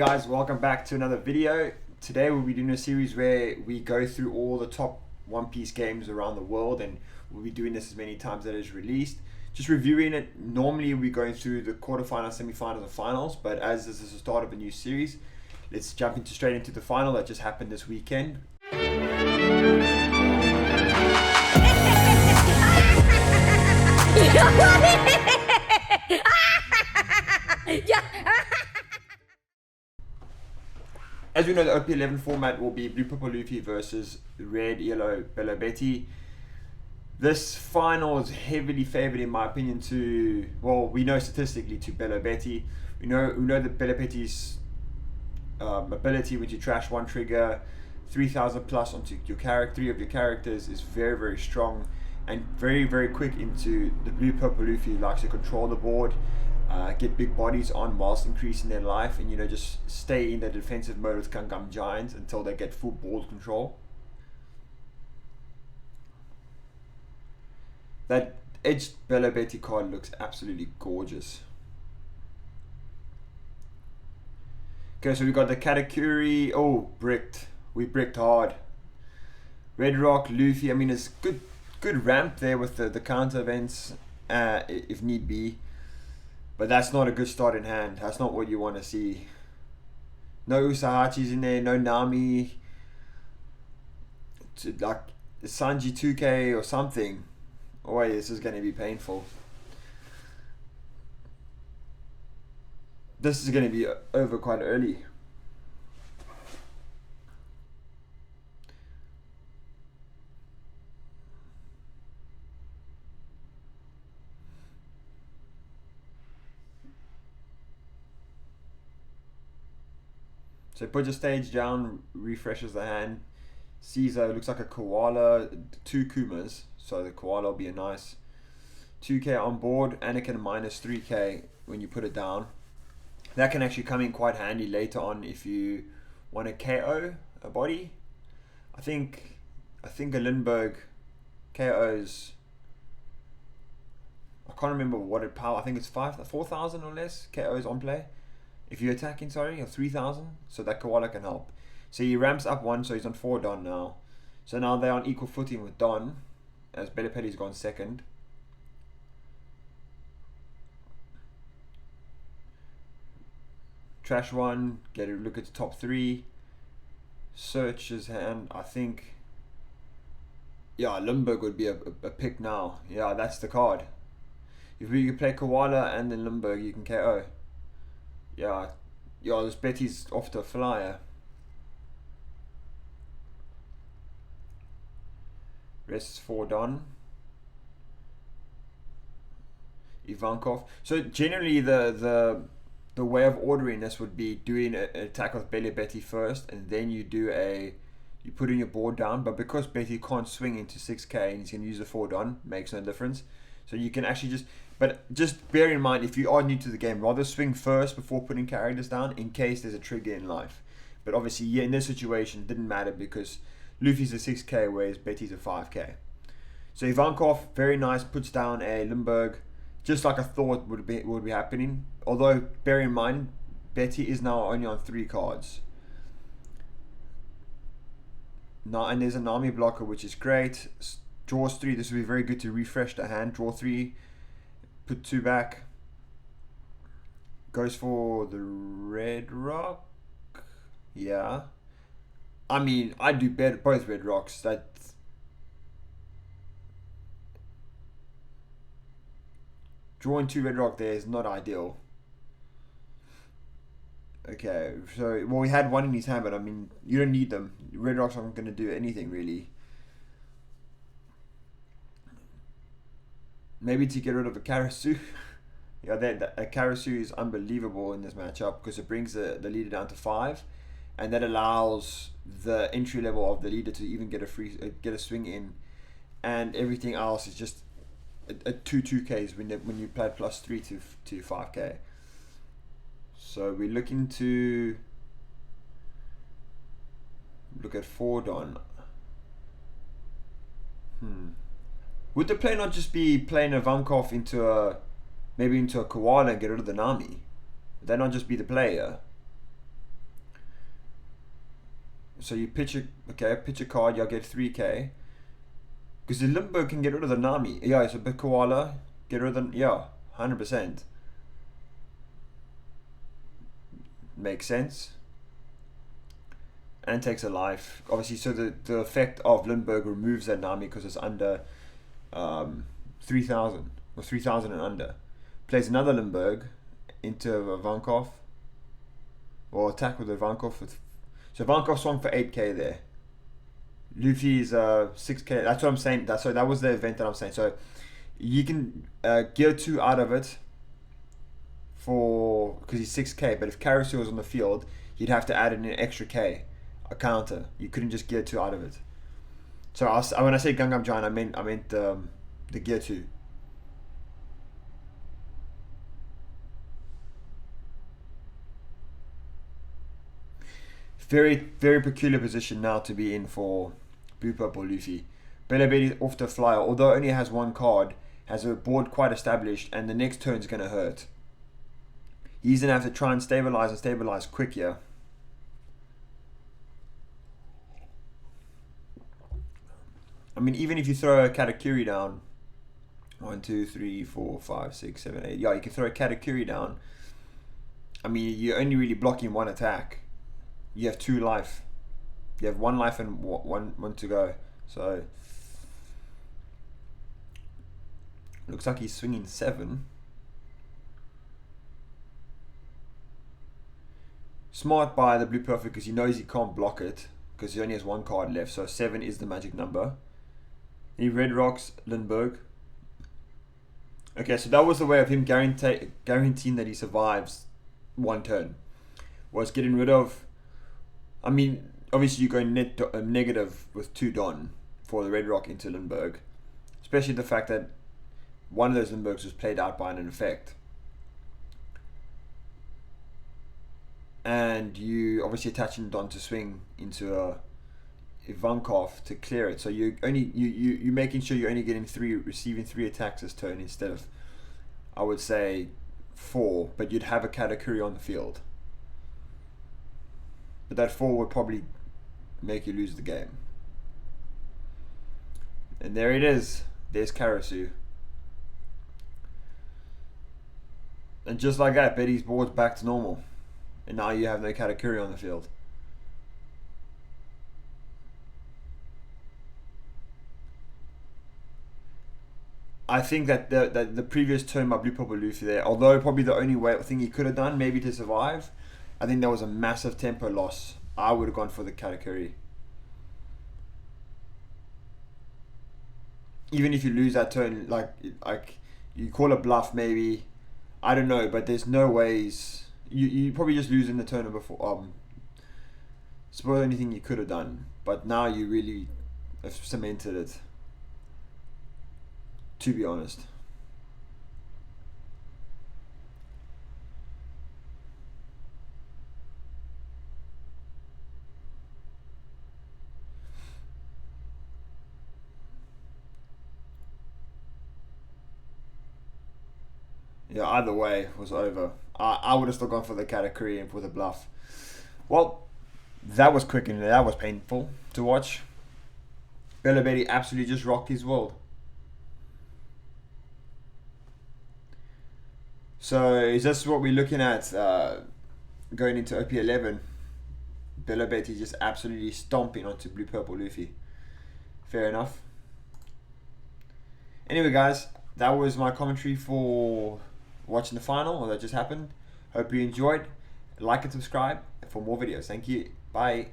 Guys, welcome back to another video. Today we'll be doing a series where we go through all the top One Piece games around the world, and we'll be doing this as many times as it is released. Just reviewing it. Normally we're going through the quarterfinals, semi-finals, and finals, but as this is the start of a new series, let's jump straight into the final that just happened this weekend. As we know, the OP11 format will be Blue Purple Luffy versus Red Yellow Belo Betty. This final is heavily favoured, in my opinion, to, well, we know statistically, to Belo Betty. We know that Belo Betty's ability when you trash one trigger, 3,000 plus onto your character, 3 of your characters, is very, very strong and very, very quick into the Blue Purple Luffy, who likes to control the board, get big bodies on whilst increasing their life, and just stay in the defensive mode with Gum Giants until they get full board control. That edged Belo Betty card looks absolutely gorgeous. Okay, so we got the Katakuri. Oh, bricked. We bricked hard. Red Rock, Luffy. I mean, it's good ramp there with the counter events, if need be. But that's not a good start in hand. That's not what you want to see. No Usahachi's in there, no Nami. Like Sanji 2K or something. Oh wait, this is going to be painful. This is going to be over quite early. So put your stage down, refreshes the hand. Caesar looks like a koala, 2 Kumas, so the koala will be a nice 2k on board. Anakin minus 3k when you put it down. That can actually come in quite handy later on if you want to KO a body. I think a Lindbergh KOs, I can't remember what it power, I think it's 4,000 or less KOs on play. If you're attacking, sorry, or 3,000, so that koala can help. So he ramps up 1, so he's on 4 Don now. So now they're on equal footing with Don, as Belo Betty's gone second. Trash 1, get a look at the top 3. Search his hand, I think. Yeah, Limburg would be a pick now. Yeah, that's the card. If you play koala and then Limburg, you can KO. Yeah, this Betty's off to a flyer. Rest is 4 Don. Ivankov. So generally the way of ordering this would be doing an attack with Belo Betty first, and then you put in your board down. But because Betty can't swing into 6k and he's going to use the 4 Don, makes no difference. So you can actually just bear in mind, if you are new to the game, rather swing first before putting characters down in case there's a trigger in life. But obviously, yeah, in this situation, it didn't matter because Luffy's a 6k, whereas Betty's a 5k. So Ivankov, very nice, puts down a Limburg, just like I thought would be happening. Although, bear in mind, Betty is now only on 3 cards. Now, and there's a Nami blocker, which is great. Draws 3, this would be very good to refresh the hand. Draw 3, put 2 back. Goes for the Red Rock. Yeah. I mean, I'd do better, both Red Rocks. Drawing 2 Red Rock there is not ideal. Okay, so, well, we had 1 in his hand, but I mean, you don't need them. Red Rocks aren't going to do anything, really. Maybe to get rid of a Karasu. Yeah, a Karasu is unbelievable in this matchup because it brings the leader down to 5, and that allows the entry level of the leader to even get a swing in, and everything else is just a 2Ks when you play plus 3 to 5k. So we're looking to look at 4 Don. Would the play not just be playing Ivankov maybe into a koala and get rid of the Nami? Would that not just be the player? So you pitch a card, you'll get 3k. Because the Limbo can get rid of the Nami. Yeah, it's a bit koala. Get rid of the, yeah, 100%. Makes sense. And takes a life. Obviously, so the effect of Lindbergh removes that Nami because it's under 3,000 or 3,000 and under. Plays another Lindbergh into Vankov, or attack with the Vankov. So Vankov swung for 8k there. Luffy's 6k. That's what I'm saying. That was the event that I'm saying. So you can gear 2 out of it for because he's 6k. But if Karasu was on the field, you'd have to add in an extra k, a counter. You couldn't just gear 2 out of it. So when I say Gungam Giant, I meant the gear 2. Very, very peculiar position now to be in for Blue Purple Luffy. Belo Betty off the flyer, although only has 1 card, has a board quite established, and the next turn's going to hurt. He's going to have to try and stabilize quick here. I mean, even if you throw a Katakuri down, 1, 2, 3, 4, 5, 6, 7, 8. Yeah, you can throw a Katakuri down. I mean, you're only really blocking 1 attack. You have 2 life. You have 1 life and one to go. So looks like he's swinging 7. Smart by the Blue Perfect because he knows he can't block it because he only has 1 card left. So 7 is the magic number. He red rocks Lindbergh. Okay, so that was the way of him guaranteeing that he survives 1 turn. Was getting rid of. I mean, obviously you go negative with 2 Don for the red rock into Lindbergh, especially the fact that one of those Lindberghs was played out by an effect, and you obviously attaching Don to swing into a Ivankov to clear it. So you making sure you're only getting receiving 3 attacks this turn instead of, I would say, 4. But you'd have a Katakuri on the field. But that 4 would probably make you lose the game. And there it is. There's Karasu. And just like that, Betty's board's back to normal. And now you have no Katakuri on the field. I think that the previous turn by Blue Purple Luffy there, although probably the only thing he could have done maybe to survive, I think there was a massive tempo loss. I would have gone for the Katakuri. Even if you lose that turn, like you call a bluff maybe, I don't know, but there's no ways. You probably just lose in the turn before. Spoil anything you could have done, but now you really have cemented it. To be honest. Yeah, either way was over. I would have still gone for the Katakuri and for the bluff. Well, that was quick and that was painful to watch. Belo Betty absolutely just rocked his world. So is this what we're looking at going into OP11? Belo Betty just absolutely stomping onto Blue Purple Luffy. Fair enough. Anyway, guys, that was my commentary for watching the final that just happened. Hope you enjoyed. Like and subscribe for more videos. Thank you. Bye.